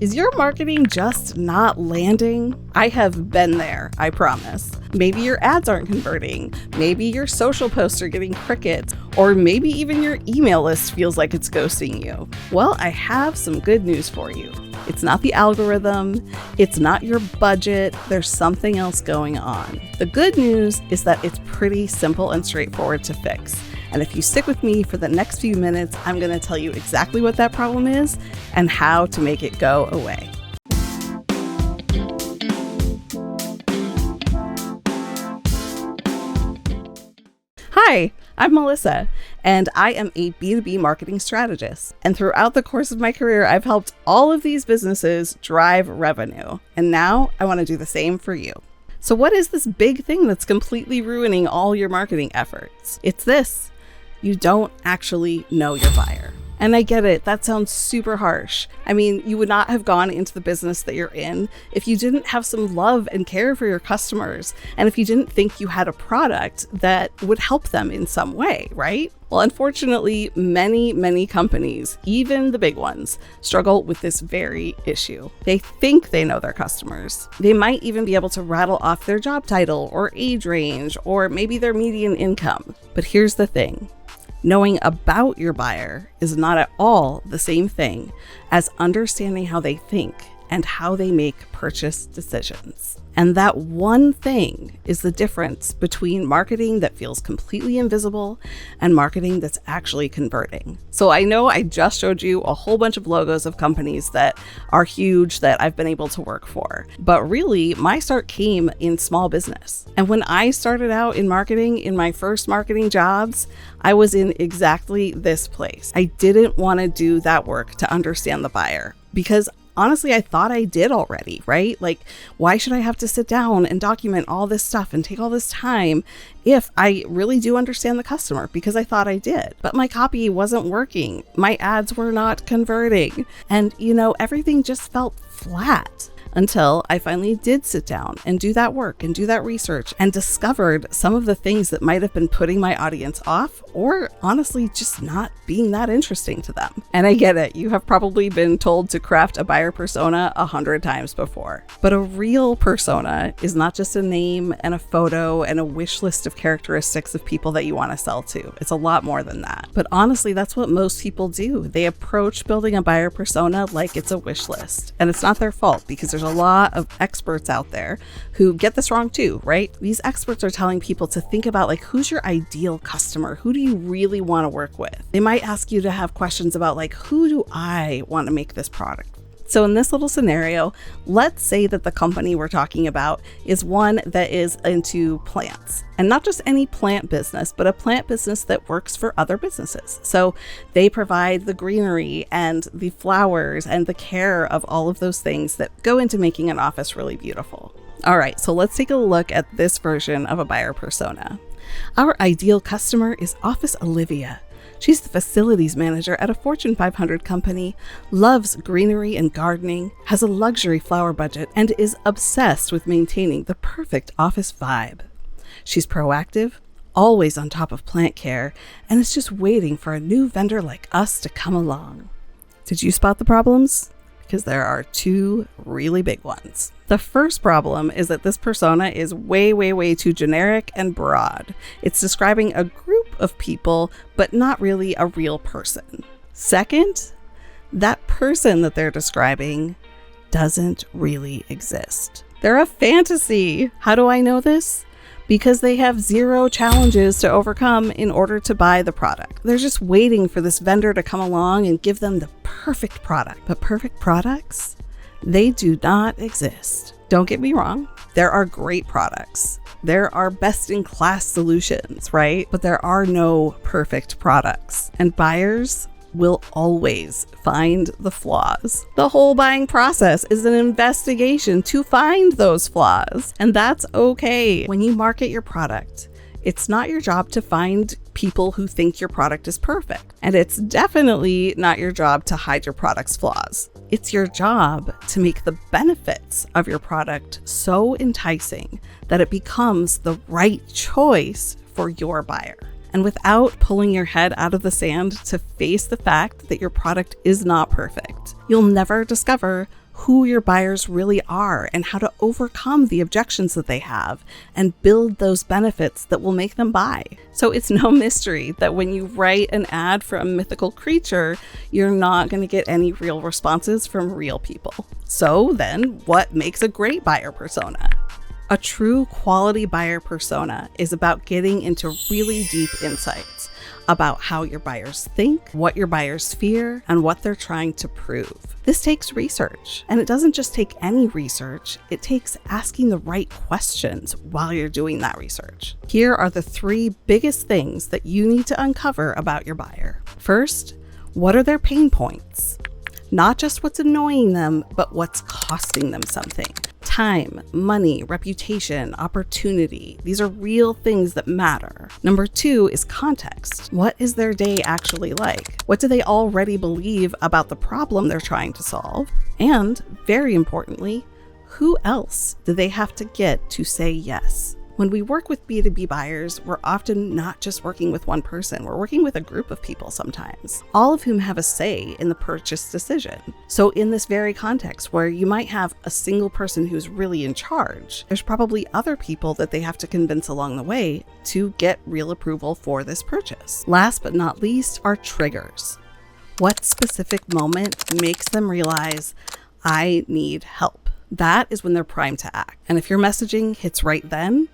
Is your marketing just not landing? I have been there, I promise. Maybe your ads aren't converting. Maybe your social posts are getting crickets, or maybe even your email list feels like it's ghosting you. Well, I have some good news for you. It's not the algorithm, it's not your budget, there's something else going on. The good news is that it's pretty simple and straightforward to fix. And if you stick with me for the next few minutes, I'm going to tell you exactly what that problem is and how to make it go away. Hi, I'm Melissa, and I am a B2B marketing strategist. And throughout the course of my career, I've helped all of these businesses drive revenue. And now I want to do the same for you. So what is this big thing that's completely ruining all your marketing efforts? It's this. You don't actually know your buyer. And I get it, that sounds super harsh. I mean, you would not have gone into the business that you're in if you didn't have some love and care for your customers, and if you didn't think you had a product that would help them in some way, right? Well, unfortunately, many companies, even the big ones, struggle with this very issue. They think they know their customers. They might even be able to rattle off their job title or age range, or maybe their median income. But here's the thing. Knowing about your buyer is not at all the same thing as understanding how they think and how they make purchase decisions. And that one thing is the difference between marketing that feels completely invisible and marketing that's actually converting. So I know I just showed you a whole bunch of logos of companies that are huge that I've been able to work for. But really, my start came in small business. And when I started out in marketing, in my first marketing jobs, I was in exactly this place. I didn't want to do that work to understand the buyer because honestly, I thought I did already, right? Like, why should I have to sit down and document all this stuff and take all this time if I really do understand the customer? Because I thought I did. But my copy wasn't working. My ads were not converting. And, everything just felt flat. Until I finally did sit down and do that work and do that research and discovered some of the things that might have been putting my audience off or honestly just not being that interesting to them. And I get it. You have probably been told to craft a buyer persona 100 times before. But a real persona is not just a name and a photo and a wish list of characteristics of people that you want to sell to. It's a lot more than that. But honestly, that's what most people do. They approach building a buyer persona like it's a wish list. And it's not their fault because there's a lot of experts out there who get this wrong too, right? These experts are telling people to think about who's your ideal customer? Who do you really want to work with? They might ask you to have questions about who do I want to make this product? So in this little scenario, let's say that the company we're talking about is one that is into plants, and not just any plant business, but a plant business that works for other businesses. So they provide the greenery and the flowers and the care of all of those things that go into making an office really beautiful. All right, so let's take a look at this version of a buyer persona. Our ideal customer is Office Olivia. She's the facilities manager at a Fortune 500 company, loves greenery and gardening, has a luxury flower budget, and is obsessed with maintaining the perfect office vibe. She's proactive, always on top of plant care, and is just waiting for a new vendor like us to come along. Did you spot the problems? Because there are two really big ones. The first problem is that this persona is way too generic and broad. It's describing a group of people, but not really a real person. Second, that person that they're describing doesn't really exist. They're a fantasy. How do I know this? Because they have zero challenges to overcome in order to buy the product. They're just waiting for this vendor to come along and give them the perfect product. But perfect products, they do not exist. Don't get me wrong, there are great products. There are best-in-class solutions, right? But there are no perfect products. And buyers will always find the flaws. The whole buying process is an investigation to find those flaws, and that's okay. When you market your product, it's not your job to find people who think your product is perfect, and it's definitely not your job to hide your product's flaws. It's your job to make the benefits of your product so enticing that it becomes the right choice for your buyer. And without pulling your head out of the sand to face the fact that your product is not perfect, you'll never discover who your buyers really are and how to overcome the objections that they have and build those benefits that will make them buy. So it's no mystery that when you write an ad for a mythical creature, you're not going to get any real responses from real people. So then what makes a great buyer persona? A true quality buyer persona is about getting into really deep insights about how your buyers think, what your buyers fear, and what they're trying to prove. This takes research, and it doesn't just take any research, it takes asking the right questions while you're doing that research. Here are the 3 biggest things that you need to uncover about your buyer. First, what are their pain points? Not just what's annoying them, but what's costing them something. Time, money, reputation, opportunity. These are real things that matter. Number 2 is context. What is their day actually like? What do they already believe about the problem they're trying to solve? And very importantly, who else do they have to get to say yes? When we work with B2B buyers, we're often not just working with one person, we're working with a group of people sometimes, all of whom have a say in the purchase decision. So in this very context where you might have a single person who's really in charge, there's probably other people that they have to convince along the way to get real approval for this purchase. Last but not least are triggers. What specific moment makes them realize, I need help? That is when they're primed to act. And if your messaging hits right then,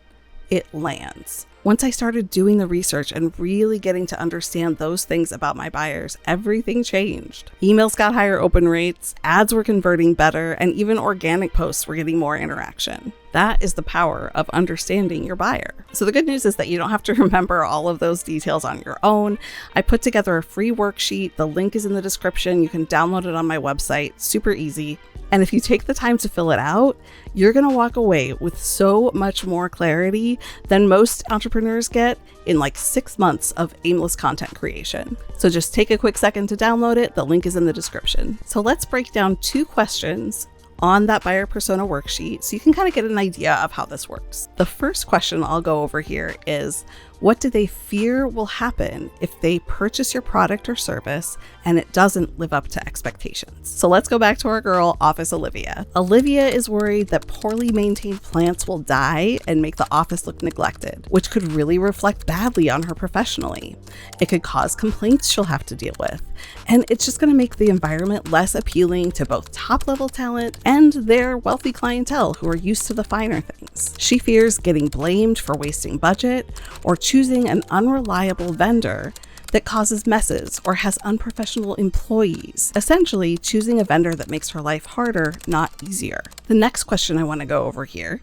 it lands. Once I started doing the research and really getting to understand those things about my buyers, everything changed. Emails got higher open rates, ads were converting better, and even organic posts were getting more interaction. That is the power of understanding your buyer. So the good news is that you don't have to remember all of those details on your own. I put together a free worksheet. The link is in the description. You can download it on my website. Super easy. And if you take the time to fill it out, you're going to walk away with so much more clarity than most entrepreneurs get in like 6 months of aimless content creation. So just take a quick second to download it. The link is in the description. So let's break down 2 questions on that buyer persona worksheet so you can kind of get an idea of how this works. The first question I'll go over here is, what do they fear will happen if they purchase your product or service and it doesn't live up to expectations? So let's go back to our girl, Office Olivia. Olivia is worried that poorly maintained plants will die and make the office look neglected, which could really reflect badly on her professionally. It could cause complaints she'll have to deal with, and it's just going to make the environment less appealing to both top-level talent and their wealthy clientele who are used to the finer things. She fears getting blamed for wasting budget or choosing an unreliable vendor that causes messes or has unprofessional employees. Essentially, choosing a vendor that makes her life harder, not easier. The next question I want to go over here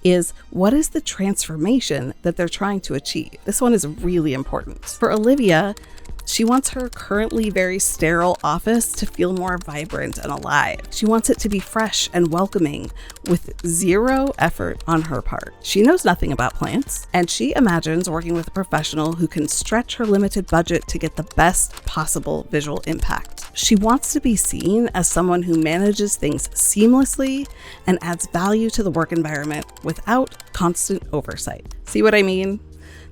is, what is the transformation that they're trying to achieve? This one is really important. For Olivia, she wants her currently very sterile office to feel more vibrant and alive. She wants it to be fresh and welcoming with 0 effort on her part. She knows nothing about plants, and she imagines working with a professional who can stretch her limited budget to get the best possible visual impact. She wants to be seen as someone who manages things seamlessly and adds value to the work environment without constant oversight. See what I mean?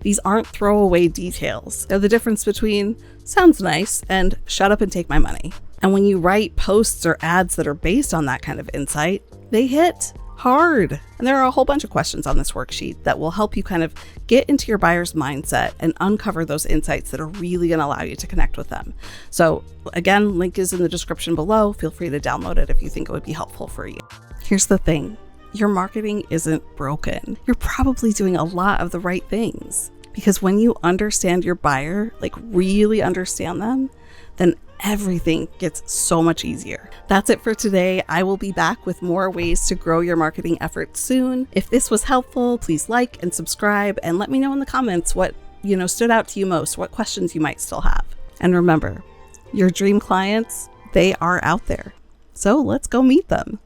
These aren't throwaway details. They're the difference between sounds nice and shut up and take my money. And when you write posts or ads that are based on that kind of insight, they hit hard. And there are a whole bunch of questions on this worksheet that will help you kind of get into your buyer's mindset and uncover those insights that are really going to allow you to connect with them. So again, link is in the description below. Feel free to download it if you think it would be helpful for you. Here's the thing. Your marketing isn't broken. You're probably doing a lot of the right things, because when you understand your buyer, like really understand them, then everything gets so much easier. That's it for today. I will be back with more ways to grow your marketing efforts soon. If this was helpful, please like and subscribe and let me know in the comments what, stood out to you most, what questions you might still have. And remember, your dream clients, they are out there. So let's go meet them.